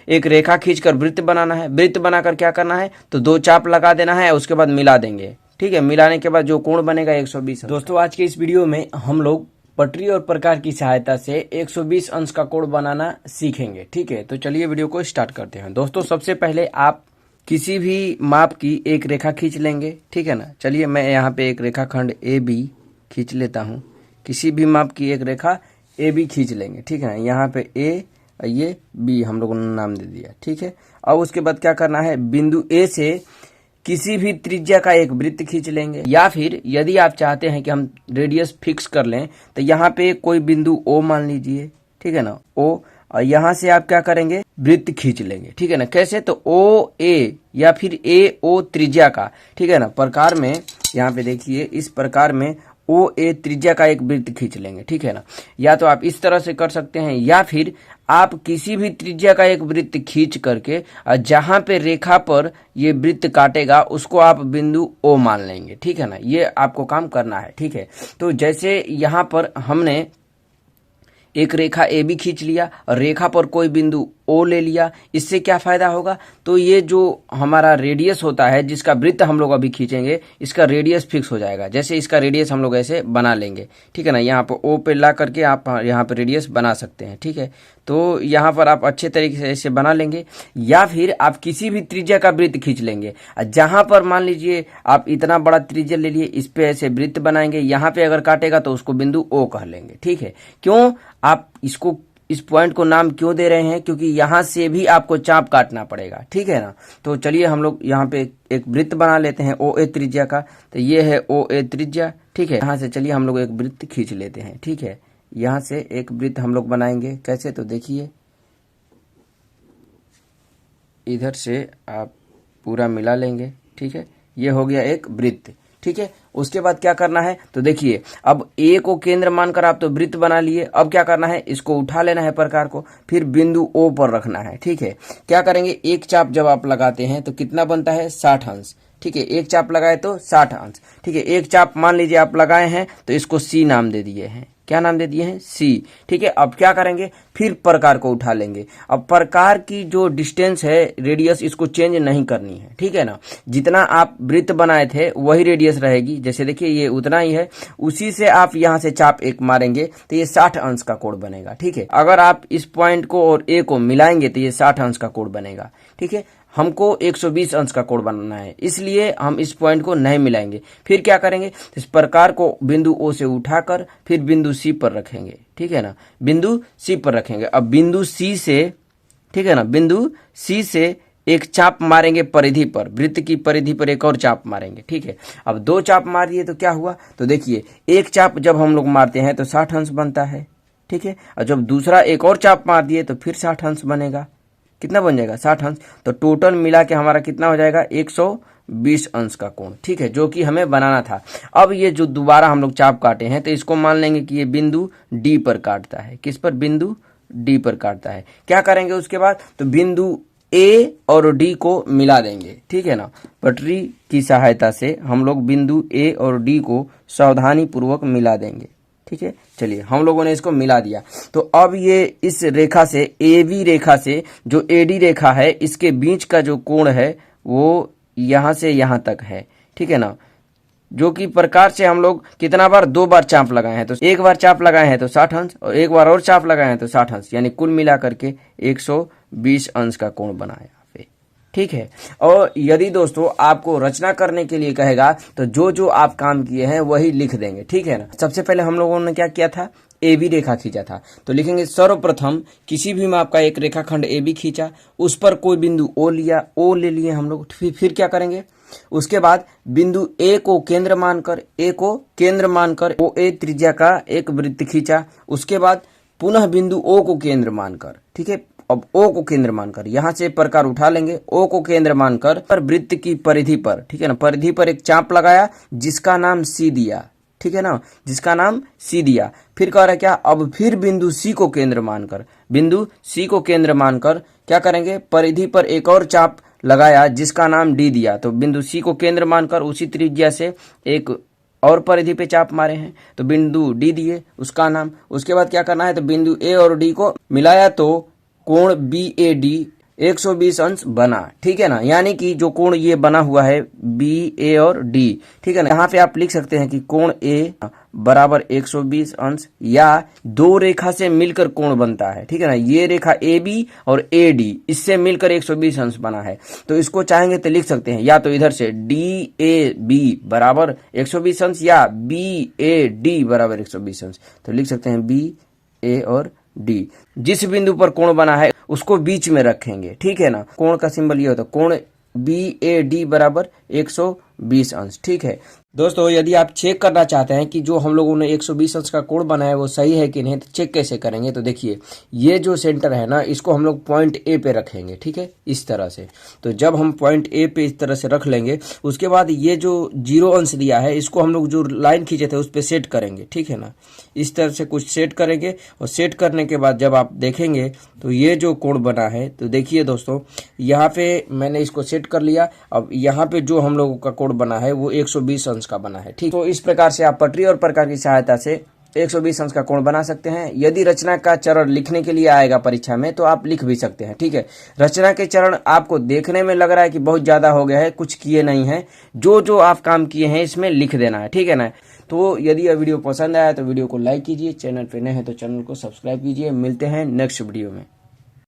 एक रेखा खींचकर वृत्त बनाना है। वृत्त बनाकर क्या करना है, तो 2 चाप लगा देना है, उसके बाद मिला देंगे। ठीक है, मिलाने के बाद जो कोण बनेगा 120। दोस्तों आज के इस वीडियो में हम लोग पटरी और प्रकार की सहायता से 120 अंश का कोण बनाना सीखेंगे। ठीक है, तो चलिए वीडियो को स्टार्ट करते हैं। दोस्तों सबसे पहले आप किसी भी माप की एक रेखा खींच लेंगे। ठीक है ना, चलिए मैं यहाँ पे एक रेखाखंड ए बी खींच लेता हूँ। किसी भी माप की एक रेखा ए बी खींच लेंगे। ठीक है ना, यहाँ पे ए ये बी हम लोगों ने नाम दे दिया। ठीक है, अब उसके बाद क्या करना है, बिंदु ए से किसी भी त्रिज्या का एक वृत्त खींच लेंगे, या फिर यदि आप चाहते हैं कि हम रेडियस फिक्स कर लें तो यहाँ पे कोई बिंदु ओ मान लीजिए। ठीक है ना, ओ, और यहाँ से आप क्या करेंगे, वृत्त खींच लेंगे। ठीक है ना, कैसे, तो ओ ए या फिर ए ओ त्रिज्या का। ठीक है ना, प्रकार में यहाँ पे देखिए, इस प्रकार में ओ ए त्रिज्या का एक वृत्त खींच लेंगे। ठीक है ना, या तो आप इस तरह से कर सकते हैं, या फिर आप किसी भी त्रिज्या का एक वृत्त खींच करके जहां पे रेखा पर ये वृत्त काटेगा उसको आप बिंदु ओ मान लेंगे। ठीक है ना, ये आपको काम करना है। ठीक है, तो जैसे यहाँ पर हमने एक रेखा ए बी खींच लिया और रेखा पर कोई बिंदु ओ ले लिया, इससे क्या फायदा होगा, तो ये जो हमारा रेडियस होता है जिसका वृत्त हम लोग अभी खींचेंगे, इसका रेडियस फिक्स हो जाएगा। जैसे इसका रेडियस हम लोग ऐसे बना लेंगे। ठीक है ना, यहाँ पर ओ पे ला करके आप यहाँ पर रेडियस बना सकते हैं। ठीक है, तो यहाँ पर आप अच्छे तरीके से ऐसे बना लेंगे, या फिर आप किसी भी त्रिज्या का वृत्त खींच लेंगे। जहां पर मान लीजिए आप इतना बड़ा त्रिज्या ले लिए, इस पे ऐसे वृत्त बनाएंगे, यहाँ पे अगर काटेगा तो उसको बिंदु ओ कह लेंगे। ठीक है, क्यों आप इसको इस पॉइंट को नाम क्यों दे रहे हैं, क्योंकि यहां से भी आपको चाप काटना पड़ेगा। ठीक है ना, तो चलिए हम लोग यहाँ पे एक वृत्त बना लेते हैं ओ ए त्रिज्या का। तो ये है ओ ए त्रिज्या। ठीक है, यहाँ से चलिए हम लोग एक वृत्त खींच लेते हैं। ठीक है, यहाँ से एक वृत्त हम लोग बनाएंगे। कैसे, तो देखिए इधर से आप पूरा मिला लेंगे। ठीक है, ये हो गया एक वृत्त। ठीक है, उसके बाद क्या करना है, तो देखिए अब ए को केंद्र मानकर आप तो वृत्त बना लिए। अब क्या करना है, इसको उठा लेना है प्रकार को, फिर बिंदु ओ पर रखना है। ठीक है, क्या करेंगे, एक चाप जब आप लगाते हैं तो कितना बनता है, 60 अंश। ठीक है, एक चाप लगाए तो 60 अंश। ठीक है, एक चाप मान लीजिए आप लगाए हैं तो इसको सी नाम दे दिए हैं। क्या नाम दे दिए हैं, सी। ठीक है, अब क्या करेंगे, फिर प्रकार को उठा लेंगे। अब प्रकार की जो डिस्टेंस है, रेडियस, इसको चेंज नहीं करनी है। ठीक है ना, जितना आप वृत्त बनाए थे वही रेडियस रहेगी। जैसे देखिए ये उतना ही है, उसी से आप यहाँ से चाप एक मारेंगे तो ये 60 अंश का कोण बनेगा। ठीक है, अगर आप इस पॉइंट को और ए को मिलाएंगे तो ये 60 अंश का कोण बनेगा। ठीक है, हमको 120 अंश का कोण बनाना है, इसलिए हम इस पॉइंट को नहीं मिलाएंगे। फिर क्या करेंगे, इस प्रकार को बिंदु ओ से उठाकर फिर बिंदु सी पर रखेंगे। ठीक है ना, बिंदु सी पर रखेंगे। अब बिंदु सी से, ठीक है ना, बिंदु सी से एक चाप मारेंगे परिधि पर, वृत्त की परिधि पर एक और चाप मारेंगे। ठीक है, अब 2 चाप मार दिए तो क्या हुआ, तो देखिए एक चाप जब हम लोग मारते हैं तो 60 अंश बनता है। ठीक है, और जब दूसरा एक और चाप मार दिए तो फिर 60 अंश बनेगा। कितना बन जाएगा, 60 अंश। तो टोटल मिला के हमारा कितना हो जाएगा, 120 अंश का कोण। ठीक है, जो कि हमें बनाना था। अब ये जो दोबारा हम लोग चाप काटे हैं तो इसको मान लेंगे कि ये बिंदु डी पर काटता है। किस पर, बिंदु डी पर काटता है। क्या करेंगे उसके बाद, तो बिंदु ए और डी को मिला देंगे। ठीक है ना, पटरी की सहायता से हम लोग बिंदु ए और डी को सावधानी पूर्वक मिला देंगे। ठीक है, चलिए हम लोगों ने इसको मिला दिया। तो अब ये इस रेखा से, ए बी रेखा से जो एडी रेखा है, इसके बीच का जो कोण है वो यहां से यहां तक है। ठीक है ना, जो कि प्रकार से हम लोग कितना बार, 2 बार चाप लगाए हैं। तो एक बार चाप लगाए हैं तो 60 अंश, और एक बार और चाप लगाए हैं तो 60 अंश, यानी कुल मिला करके 120 अंश का कोण बनाया। ठीक है, और यदि दोस्तों आपको रचना करने के लिए कहेगा तो जो जो आप काम किए हैं वही लिख देंगे। ठीक है ना, सबसे पहले हम लोगों ने क्या किया था, ए बी रेखा खींचा था। तो लिखेंगे सर्वप्रथम किसी भी माप का एक रेखाखंड ए बी खींचा, उस पर कोई बिंदु ओ लिया, ओ ले लिए हम लोग। फिर क्या करेंगे, उसके बाद बिंदु ए को केंद्र मानकर ओ ए त्रिज्या का एक वृत्त खींचा। उसके बाद पुनः बिंदु ओ को केंद्र मानकर, ठीक है, अब ओ को केंद्र मानकर यहां से प्रकार उठा लेंगे। ओ को केंद्र मानकर पर वृत्त की परिधि पर, ठीक है ना, परिधि पर एक चाप लगाया जिसका नाम सी दिया। ठीक है ना, जिसका नाम सी दिया। फिर कह रहा क्या, अब फिर बिंदु सी को केंद्र मानकर क्या करेंगे, परिधि पर एक और चाप लगाया जिसका नाम डी दिया। तो बिंदु सी को केंद्र मानकर उसी त्रिज्या से एक और परिधि पे चाप मारे हैं तो बिंदु डी दिए, उसका नाम। उसके बाद क्या करना है, तो बिंदु ए और डी को मिलाया तो कोण बी ए डी 120 अंश बना, ठीक है ना। यानी कि जो कोण ये बना हुआ है बी, ए और डी, ठीक है ना, यहाँ पे आप लिख सकते हैं कि कोण ए बराबर 120 अंश, या दो रेखा से मिलकर कोण बनता है, ठीक है ना। ये रेखा ए बी और ए डी, इससे मिलकर 120 अंश बना है। तो इसको चाहेंगे तो लिख सकते हैं या तो इधर से डी ए बी बराबर 120 अंश, या बी ए डी बराबर 120 अंश। तो लिख सकते हैं बी, ए और डी। जिस बिंदु पर कोण बना है उसको बीच में रखेंगे, ठीक है ना। कोण का सिंबल ये होता है, कोण बी ए डी बराबर 120 अंश, ठीक है दोस्तों। यदि आप चेक करना चाहते हैं कि जो हम लोगों ने 120 अंश का कोण बनाया है वो सही है कि नहीं, तो चेक कैसे करेंगे, तो देखिए ये जो सेंटर है ना, इसको हम लोग पॉइंट ए पे रखेंगे, ठीक है, इस तरह से। तो जब हम पॉइंट ए पे इस तरह से रख लेंगे, उसके बाद ये जो 0 अंश दिया है इसको हम लोग जो लाइन खींचे थे उस पर सेट करेंगे, ठीक है ना। इस तरह से कुछ सेट करेंगे, और सेट करने के बाद जब आप देखेंगे तो ये जो कोण बना है, तो देखिए दोस्तों यहाँ पे मैंने इसको सेट कर लिया। अब यहाँ पे जो हम लोगों का कोण बना है वो 120 अंश का बना है, ठीक। तो इस प्रकार से आप पटरी और प्रकार की सहायता से 120 अंश का कोण बना सकते हैं। यदि रचना का चरण लिखने के लिए आएगा परीक्षा में तो आप लिख भी सकते हैं, ठीक है। रचना के चरण आपको देखने में लग रहा है कि बहुत ज्यादा हो गया है, कुछ किए नहीं है, जो जो आप काम किए हैं इसमें लिख देना है, ठीक है ना। तो यदि यह वीडियो पसंद आया तो वीडियो को लाइक कीजिए, चैनल पे नए हैं तो चैनल को सब्सक्राइब कीजिए। मिलते हैं नेक्स्ट वीडियो में।